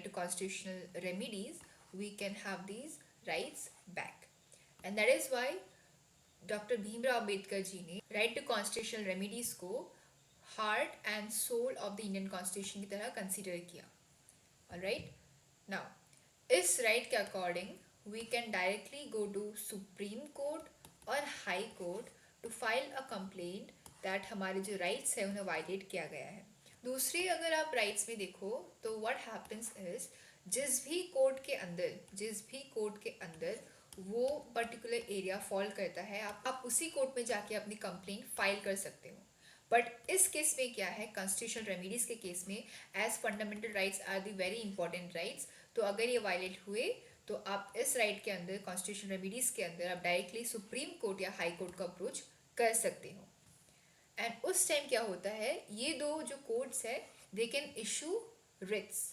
to constitutional remedies we can have these rights back. And that is why doctor Bhimrao Ambedkar ji ने राइट टू कॉन्स्टिट्यूशनल रेमिडीज को heart and soul of the Indian constitution की तरह कंसिडर किया. ऑलराइट. नाउ इस right के according we can directly go to Supreme Court और High Court to file a complaint that हमारे जो rights है उन्हें violate किया गया है. दूसरी अगर आप rights में देखो तो what happens is जिस भी कोर्ट के अंदर वो पर्टिकुलर एरिया फॉल करता है आप उसी कोर्ट में जाके अपनी कंप्लेंट फाइल कर सकते हो. बट इस केस में क्या है, कॉन्स्टिट्यूशनल रेमेडीज के केस में as fundamental rights are the very important rights, तो अगर ये वायलेट हुए तो आप इस राइट के अंदर कॉन्स्टिट्यूशनल रेमेडीज के अंदर आप डायरेक्टली सुप्रीम कोर्ट या हाई कोर्ट का अप्रोच कर सकते हो. एंड उस टाइम क्या होता है, ये दो जो कोर्ट्स है they can issue Ritz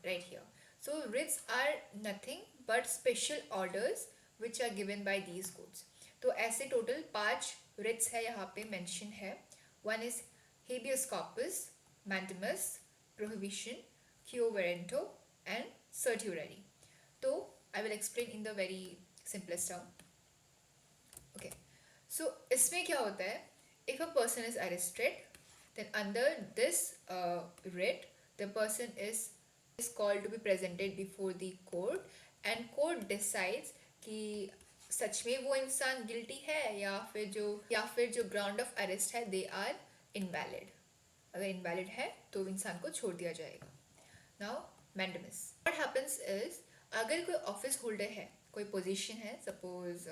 right here. So writs are nothing but special orders which are given by these courts. तो ऐसे टोटल 5 writs है यहाँ पे मेंशन है. One is habeas corpus, mandamus, prohibition, quo warranto and certiorari. तो I will explain in the very simplest term. Okay. So इसमें क्या होता है, if a person is arrested then under this writ the person is called to be presented before the court and court decides कि सच में वो इंसान guilty है या फिर जो ग्राउंड ऑफ अरेस्ट है दे आर इनवैलिड. अगर इनवैलिड है तो इंसान को छोड़ दिया जाएगा. Now mandamus, what happens is अगर कोई ऑफिस होल्डर है, कोई पोजीशन है, सपोज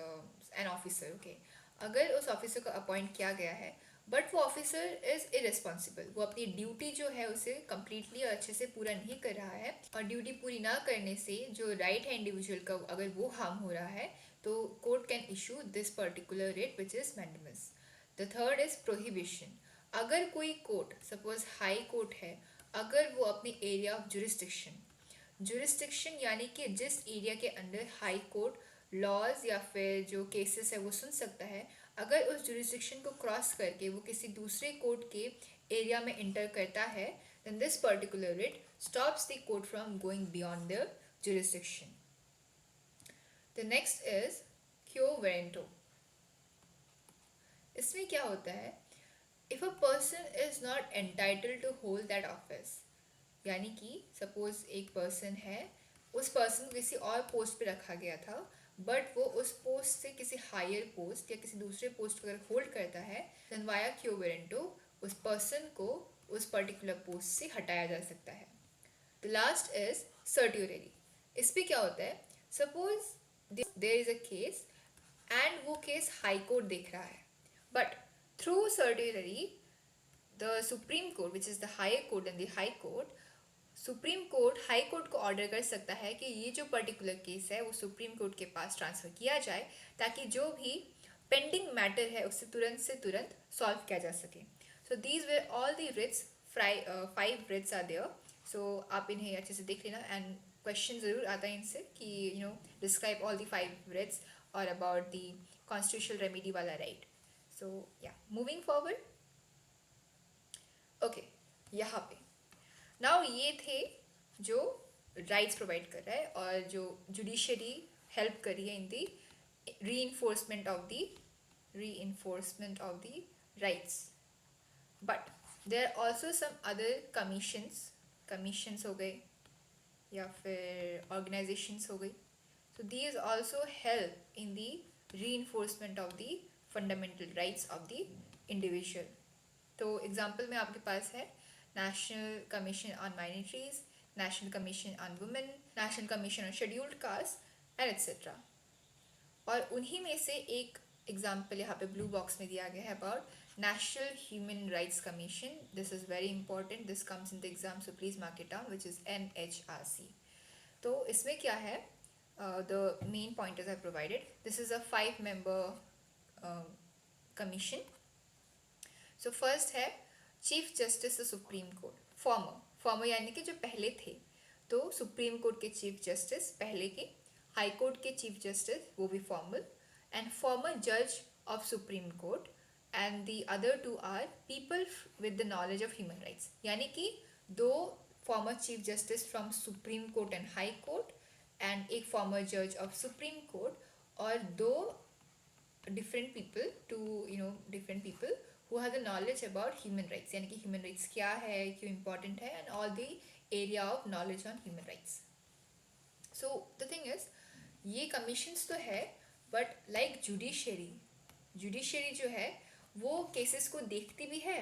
एन ऑफिसर, ओके, अगर उस ऑफिसर को अपॉइंट किया गया है बट वो ऑफिसर इज़ इरेस्पॉन्सिबल, वो अपनी ड्यूटी जो है उसे कम्प्लीटली और अच्छे से पूरा नहीं कर रहा है और ड्यूटी पूरी ना करने से जो राइट है इंडिविजुअल का अगर वो हार्म हो रहा है तो court can issue this particular rate which is mandamus. The third is prohibition. अगर कोई कोर्ट, सपोज हाई कोर्ट है, अगर वो अपनी एरिया ऑफ जुरिस्डिक्शन यानी कि जिस एरिया के अंदर हाई कोर्ट लॉज या फिर जो केसेस है वो सुन सकता है, अगर उस जुरिस्डिक्शन को क्रॉस करके वो किसी दूसरे कोर्ट के एरिया में इंटर करता है then this particular writ stops the court from going beyond their jurisdiction. The next is quo warranto. इसमें क्या होता है, if a person is not entitled to hold that office, यानी कि सपोज एक पर्सन है, उस पर्सन को किसी और पोस्ट पे रखा गया था बट वो उस पोस्ट से किसी हायर पोस्ट या किसी दूसरे पोस्ट को अगर होल्ड करता है देन वाया क्यो वेरेंटो उस पर्सन को उस पर्टिकुलर पोस्ट से हटाया जा सकता है. The last is certiorari. इस पर क्या होता है, suppose there is a case and वो केस हाई कोर्ट देख रहा है but through certiorari the supreme court which is the higher court and the high court, supreme court high court को ऑर्डर कर सकता है कि ये जो पर्टिकुलर केस है वो सुप्रीम कोर्ट के पास ट्रांसफ़र किया जाए ताकि जो भी पेंडिंग मैटर है उससे तुरंत सॉल्व किया जा सके. So these were all the writs, 5 writs are there. सो आप इन्हें अच्छे से देख लेना एंड क्वेश्चन ज़रूर आता है इनसे कि डिस्क्राइब ऑल द 5 रिट्स और अबाउट द कॉन्स्टिट्यूशनल रेमेडी वाला राइट. सो या मूविंग फॉरवर्ड. ओके, यहाँ पे नाउ ये थे जो राइट्स प्रोवाइड कर रहा है और जो जुडिशरी हेल्प कर रही है in the reinforcement of the rights. But there are also some other commissions हो गए या फिर ऑर्गेनाइजेशंस हो गई. So these also help in the reinforcement of the fundamental rights of the individual. तो एग्जाम्पल में आपके पास है National Commission on Minorities, National Commission on Women, National Commission on Scheduled Castes and etc. और उन्हीं में से एक एग्जाम्पल यहाँ पे ब्लू बॉक्स में दिया गया है about national human rights commission. This is very important, this comes in the exam, so please mark it down, which is NHRC. तो इसमें क्या है, the main pointers are provided. This is a 5-member commission. So first है chief justice supreme court, former यानी कि जो पहले थे, तो सुप्रीम कोर्ट के चीफ जस्टिस पहले के, हाई कोर्ट के चीफ जस्टिस वो भी फॉर्मल, एंड फॉर्मर जज of supreme court, and the other 2 are people with the knowledge of human rights. यानी कि 2 former chief justice from supreme court and high court and एक former जज of supreme court और 2 different people who have the knowledge about human rights, यानी कि human rights क्या है, क्यों important है, and all the area of knowledge on human rights. So the thing is, ये कमीशंस तो है, बट लाइक जुडिशरी जो है वो केसेस को देखती भी है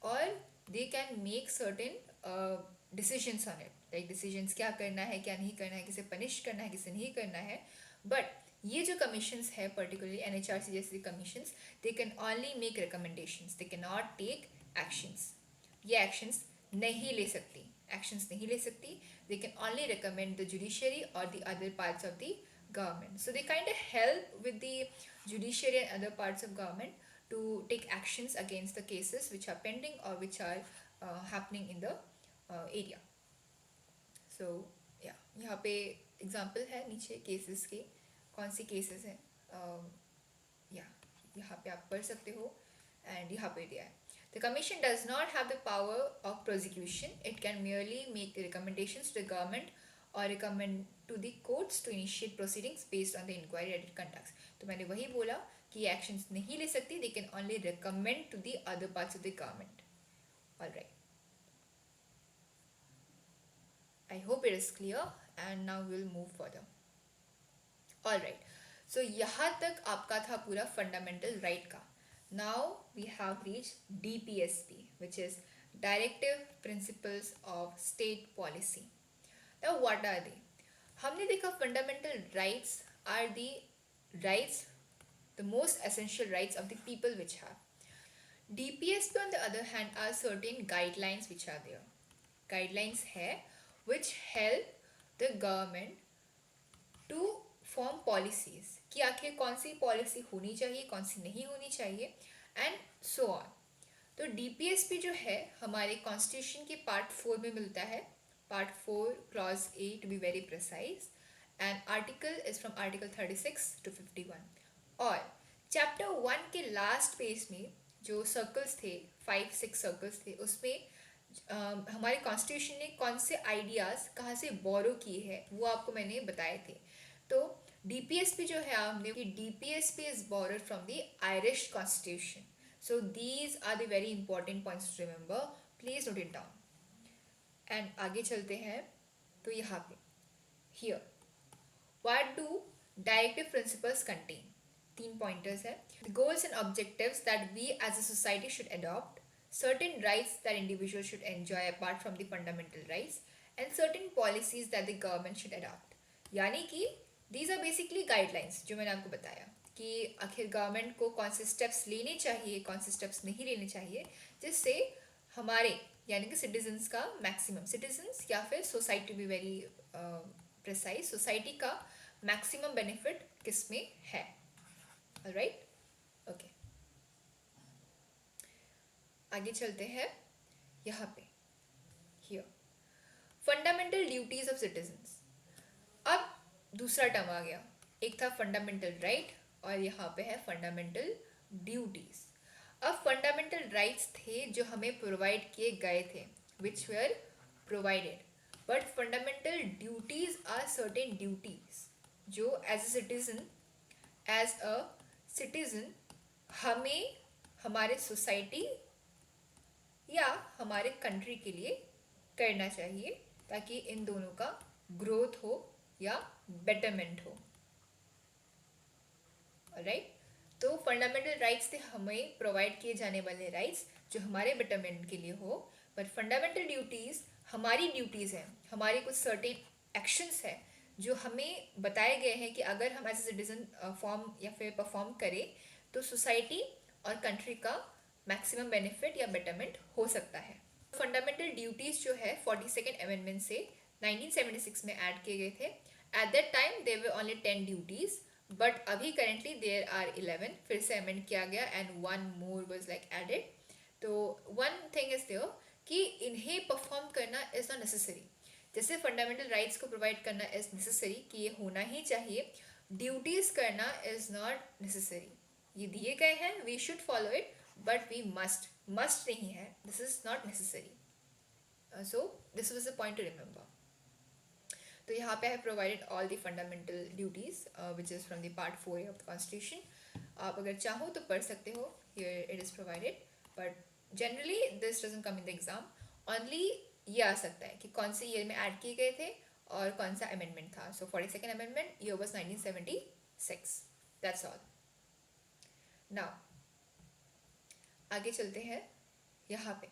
और they can make certain decisions on it, like decisions क्या करना है क्या नहीं करना है, किसे पनिश करना है किसे नहीं करना है. बट ये जो कमीशंस है पर्टिकुलरली एनएचआरसी जैसे commissions, they can only make recommendations, they can not take actions. ये एक्शंस नहीं ले सकती, actions नहीं ले सकती. They can only recommend the judiciary or the other parts of the government. So they kind of help with the judiciary and other parts of government to take actions against the cases which are pending or which are happening in the area. So yeah, यहाँ पे example है नीचे cases के, कौन सी cases हैं या यहाँ पे आप पढ़ सकते हो. एंड यहाँ पे दिया है. The Commission does not have the power of prosecution. It can merely make recommendations to the government or recommend to the courts to initiate proceedings based on the inquiry that it conducts. तो मैंने वही बोला कि ये actions नहीं ले सकती. They can only recommend to the other parts of the government. All right. I hope it is clear, and now we'll move further. All right. So यहाँ तक आपका था पूरा fundamental right का. Now we have reached DPSP, which is Directive Principles of State Policy. Now what are they? हमने देखा fundamental rights are the rights, the most essential rights of the people which have. DPSP on the other hand are certain guidelines which are there. Guidelines है which help the government to form policies कि आखिर कौन सी policy होनी चाहिए कौन सी नहीं होनी चाहिए एंड सो ऑन. तो डीपीएसपी जो है हमारे कॉन्स्टिट्यूशन के पार्ट 4 में मिलता है, part 4 clause 8 to be very precise, and article is from article 36 to 51. और चैप्टर 1 के लास्ट पेज में जो सर्कल्स थे 5-6 सर्कल्स थे उसमें हमारे कॉन्स्टिट्यूशन ने कौन से आइडियाज़ कहाँ से बोरो किए हैं वो आपको मैंने बताए थे. तो डीपीएसपी जो है हमने कि DPSP is borrowed from the Irish constitution. So these are the very important points to remember, please note it down. And आगे चलते हैं. तो यहाँ पे here what do directive principles contain. 3 pointers है. The goals and objectives that we as a society should adopt, certain rights that individuals should enjoy apart from the fundamental rights, and certain policies that the government should adopt. यानी कि these are basically guidelines जो मैंने आपको बताया कि आखिर government को कौन से स्टेप्स लेने चाहिए कौन से स्टेप्स नहीं लेने चाहिए जिससे हमारे यानी कि सिटीजन्स का मैक्सिमम, सिटीजन्स या फिर सोसाइटी भी वेरी प्रिसाइज, सोसाइटी का मैक्सिमम बेनिफिट किस में है. Alright, okay. आगे चलते हैं. यहाँ पे here fundamental duties of citizens. अब दूसरा टर्म आ गया. एक था फंडामेंटल राइट और यहाँ पे है फंडामेंटल ड्यूटीज. अब फंडामेंटल राइट्स थे जो हमें प्रोवाइड किए गए थे, which were provided, but fundamental duties are certain duties जो एज अ सिटीजन हमें हमारे सोसाइटी या हमारे कंट्री के लिए करना चाहिए ताकि इन दोनों का ग्रोथ हो या बेटरमेंट हो. ऑलराइट. तो फंडामेंटल राइट्स थे हमें प्रोवाइड किए जाने वाले राइट्स जो हमारे बेटरमेंट के लिए हो, बट फंडामेंटल ड्यूटीज़ हमारी ड्यूटीज़ हैं, हमारे कुछ सर्टेन एक्शंस हैं जो हमें बताए गए हैं कि अगर हम एज ए सिटीजन फॉर्म या फिर परफॉर्म करें तो सोसाइटी और कंट्री का मैक्सिमम बेनिफिट या बेटरमेंट हो सकता है. फंडामेंटल ड्यूटीज़ जो है 42nd अमेंडमेंट से 1976 में ऐड किए गए थे. At that time there were only 10 duties, but अभी करेंटली देयर आर 11. फिर से अमेंड किया गया and 1 more was like added. तो वन थिंग इज देयर कि इन्हें परफॉर्म करना इज़ नॉट नेसेसरी. जैसे फंडामेंटल राइट्स को प्रोवाइड करना इज़ नेसेसरी कि ये होना ही चाहिए, ड्यूटीज़ करना इज़ नॉट नेसेसरी. ये दिए गए हैं, we should follow it, but we must नहीं है, this is not necessary. So this was the point to remember. तो यहाँ पे है provided all the fundamental duties which is from the part 4 of the constitution. आप अगर चाहो तो पढ़ सकते हो, here it is provided, but generally this doesn't come in the exam. Only ये आ सकता है कि कौन से ईयर में ऐड किए गए थे और कौन सा अमेंडमेंट था. सो 42nd amendment, year was 1976. That's all. Now आगे चलते हैं यहाँ पे.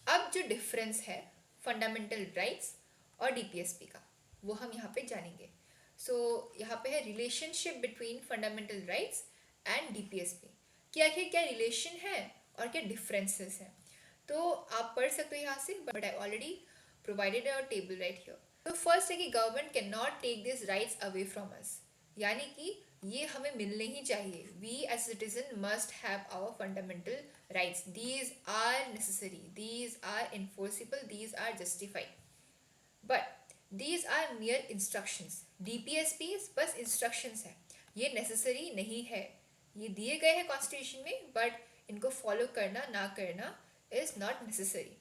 अब जो डिफरेंस है फंडामेंटल राइट्स और डीपीएसपी का, वो हम यहाँ पे जानेंगे. सो यहाँ पे है relationship between fundamental rights and DPSP. कि आखिर क्या रिलेशन है और क्या डिफरेंसेस हैं. तो आप पढ़ सकते हो यहाँ से, but I already provided a table right here. तो फर्स्ट है कि government can not take this rights away from us. यानी कि ये हमें मिलने ही चाहिए. We as citizen must have our fundamental rights. These are necessary, these are enforceable, these are justified. But these are mere instructions. DPSPs बस instructions है, ये necessary नहीं है. ये दिए गए हैं कॉन्स्टिट्यूशन में, बट इनको फॉलो करना ना करना is not necessary.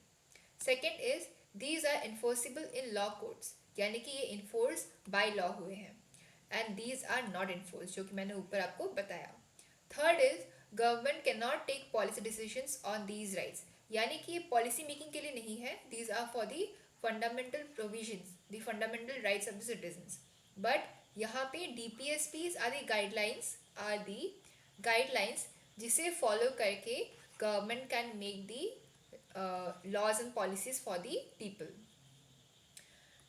Second is these are enforceable in law courts. यानी कि ये enforce by law हुए हैं. And these are not enforced, जो कि मैंने ऊपर आपको बताया. Third is government can not take policy decisions on these rights. यानी कि ये पॉलिसी मेकिंग के लिए नहीं है. These are for the fundamental provisions, the fundamental rights of the citizens. But यहाँ पे डीपीएसपीज आर दी गाइडलाइंस जिसे फॉलो करके government can make the laws and policies for the people.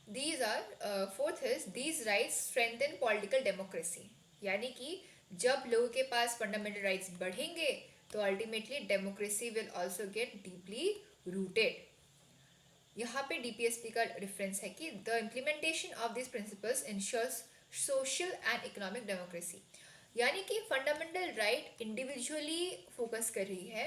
These are fourth is these rights strengthen political democracy. यानी कि जब लोगों के पास fundamental rights बढ़ेंगे तो ultimately democracy will also get deeply rooted. यहाँ पे डीपीएसपी का डिफरेंस है कि the implementation of this principles ensures social and economic democracy. यानी कि फंडामेंटल राइट इंडिविजुअली फोकस कर रही है,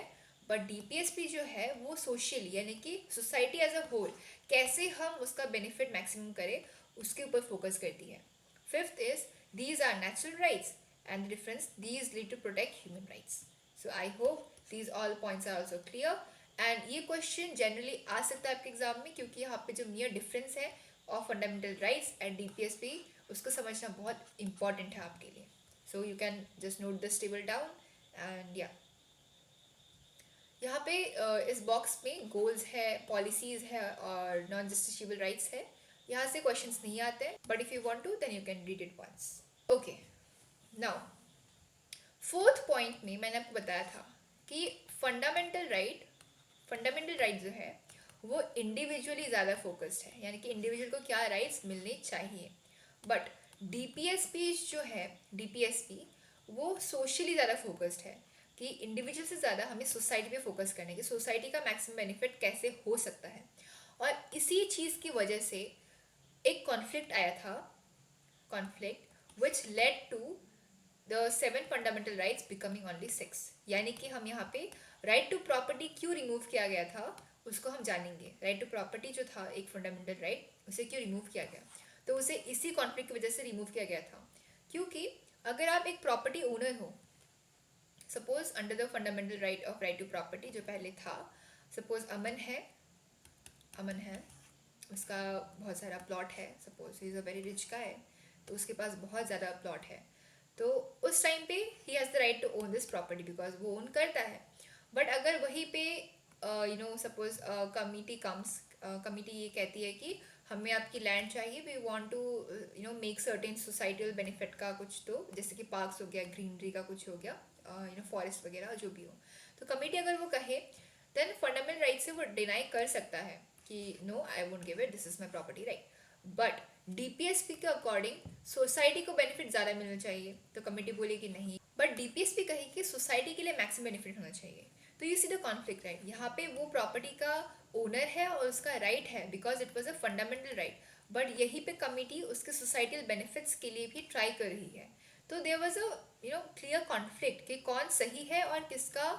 बट डीपीएसपी जो है वो सोशल यानी कि सोसाइटी एज अ होल कैसे हम उसका बेनिफिट मैक्सिमम करें उसके ऊपर फोकस करती है. Fifth is these are natural rights and the difference these lead to protect human rights. So I hope these all points are also clear. And ये question generally आ सकता है आपके एग्जाम में, क्योंकि यहाँ पे जो mere difference है of fundamental rights and DPSP उसको समझना बहुत important है आपके लिए. So you can just note this table down and yeah. यहाँ पे इस बॉक्स में गोल्स है, पॉलिसीज है और नॉन जस्टिफिएबल राइट्स है. यहाँ से क्वेश्चंस नहीं आते हैं, but if you want to then you can read it once. Okay. Now fourth point में मैंने आपको बताया था कि फंडामेंटल राइट जो है वो इंडिविजुअली ज़्यादा फोकस्ड है. यानी कि इंडिविजुअल को क्या राइट्स मिलने चाहिए. बट डीपीएसपी जो है वो सोशली ज़्यादा फोकस्ड है कि इंडिविजुअल से ज़्यादा हमें सोसाइटी पे फोकस करने की, सोसाइटी का मैक्सिमम बेनिफिट कैसे हो सकता है. और इसी चीज़ की वजह से एक कॉन्फ्लिक्ट आया था, conflict which led to the 7 fundamental rights becoming only 6. यानी कि हम यहाँ पे राइट टू प्रॉपर्टी क्यों रिमूव किया गया था उसको हम जानेंगे. राइट टू प्रॉपर्टी जो था एक फंडामेंटल राइट, उसे क्यों रिमूव किया गया. तो उसे इसी कॉन्फ्लिक्ट की वजह से रिमूव किया गया था, क्योंकि अगर आप एक प्रॉपर्टी ओनर हो, suppose under the fundamental right of right to property जो पहले था, सपोज अमन है, उसका बहुत सारा प्लॉट है, suppose he is a very rich गाय, तो उसके पास बहुत ज़्यादा प्लॉट है. तो उस टाइम पे ही has the right to own this property because वो ओन करता है. बट अगर वहीं पे सपोज कमिटी ये कहती है कि हमें आपकी लैंड चाहिए, we want to make certain societal benefit का कुछ, तो जैसे कि पार्क्स हो गया, ग्रीनरी का कुछ हो गया, फॉरेस्ट वगैरह जो भी हो, तो कमिटी अगर वो कहे देन फंडामेंटल राइट से वो डिनाई कर सकता है कि no I won't give it, this is my property right. But DPSP के अकॉर्डिंग सोसाइटी को बेनिफिट ज़्यादा मिलना चाहिए, तो कमेटी बोलेगी नहीं. बट डीपीएसपी कही कि सोसाइटी के लिए मैक्सिमम बेनिफिट होना चाहिए. तो you see the conflict right. यहाँ पे वो प्रॉपर्टी का ओनर है और उसका राइट है because it was a fundamental right, but यहीं पे कमिटी उसके सोसाइटल बेनिफिट्स के लिए भी ट्राई कर रही है. तो there was a clear conflict कि कौन सही है और किसका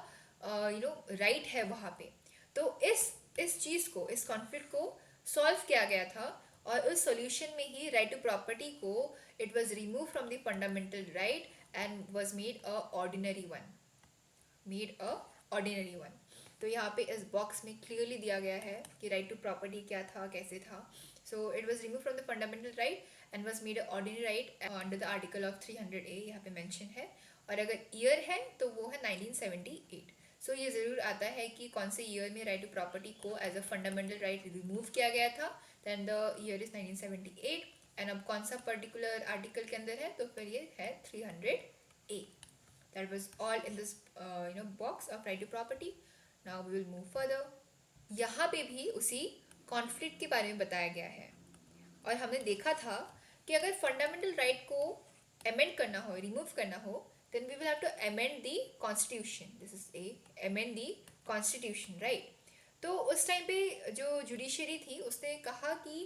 राइट है वहाँ पे. तो इस चीज़ को, इस कॉन्फ्लिक्ट को सॉल्व किया गया था, और उस सॉल्यूशन में ही राइट टू प्रॉपर्टी को it was remove from the fundamental right and was made a ordinary one. तो यहाँ पे इस बॉक्स में क्लियरली दिया गया है कि राइट टू प्रॉपर्टी क्या था, कैसे था. So it was remove from the fundamental right and was made a ordinary right under the article of 300A यहाँ पे मेंशन है. और अगर ईयर है तो वो है 1978. सो ये ज़रूर आता है कि कौन से ईयर में राइट टू प्रॉपर्टी को as a fundamental right remove किया गया था, then the year is 1978। And अब कौन सा पर्टिकुलर आर्टिकल के अंदर है, तो फिर ये है 300A। That was all in this box of right to property. Now we will move further. यहाँ पे भी उसी कॉन्फ्लिक्ट के बारे में बताया गया है, और हमने देखा था कि अगर फंडामेंटल राइट को अमेंड करना हो, रिमूव करना हो, then we will have to amend the constitution. This is a amend the constitution, right? तो उस टाइम पे जो जुडिशरी थी उसने कहा कि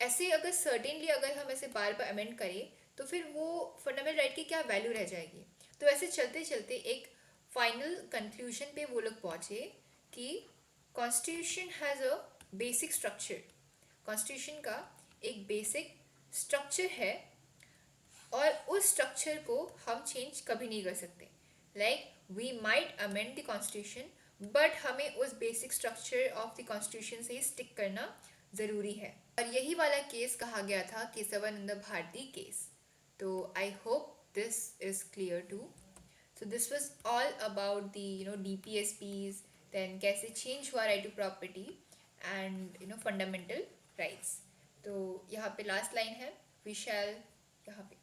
ऐसे अगर सर्टेनली अगर हम ऐसे बार बार अमेंड करें तो फिर वो फंडामेंटल राइट की क्या वैल्यू रह जाएगी। तो ऐसे चलते चलते एक फाइनल कंक्लूजन पे वो लोग पहुँचे कि constitution has a basic structure. Constitution का एक बेसिक स्ट्रक्चर है और उस स्ट्रक्चर को हम चेंज कभी नहीं कर सकते। Like we might amend the constitution but हमें उस basic structure of the constitution से ही स्टिक करना ज़रूरी है। और यही वाला केस कहा गया था केशवानंद भारती केस। तो I hope this is clear too. So this was all about the DPSPs, then कैसे चेंज हुआ right to property and fundamental rights. तो यहाँ पे लास्ट लाइन है, वी शैल, यहाँ पे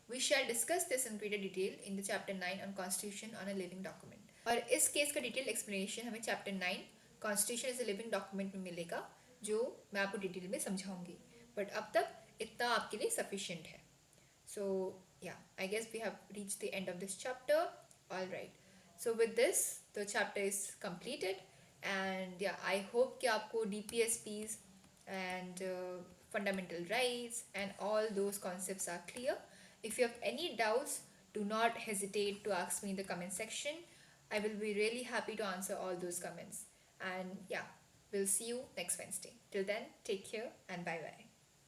We shall discuss this in greater detail in the chapter 9 on Constitution on a living document. और इस केस का डिटेल एक्सप्लेनेशन हमें chapter 9 constitution as a living document में मिलेगा, जो मैं आपको डिटेल में समझाऊंगी। बट अब तक इतना आपके लिए सफिशिएंट है। So yeah I guess we have reach the end of this chapter. All right, so with this the chapter is completed and yeah I hope कि आपको DPSPs and fundamental rights and all those concepts are clear. If you have any doubts, do not hesitate to ask me in the comment section. I will be really happy to answer all those comments. And yeah, we'll see you next Wednesday. Till then, take care and bye bye.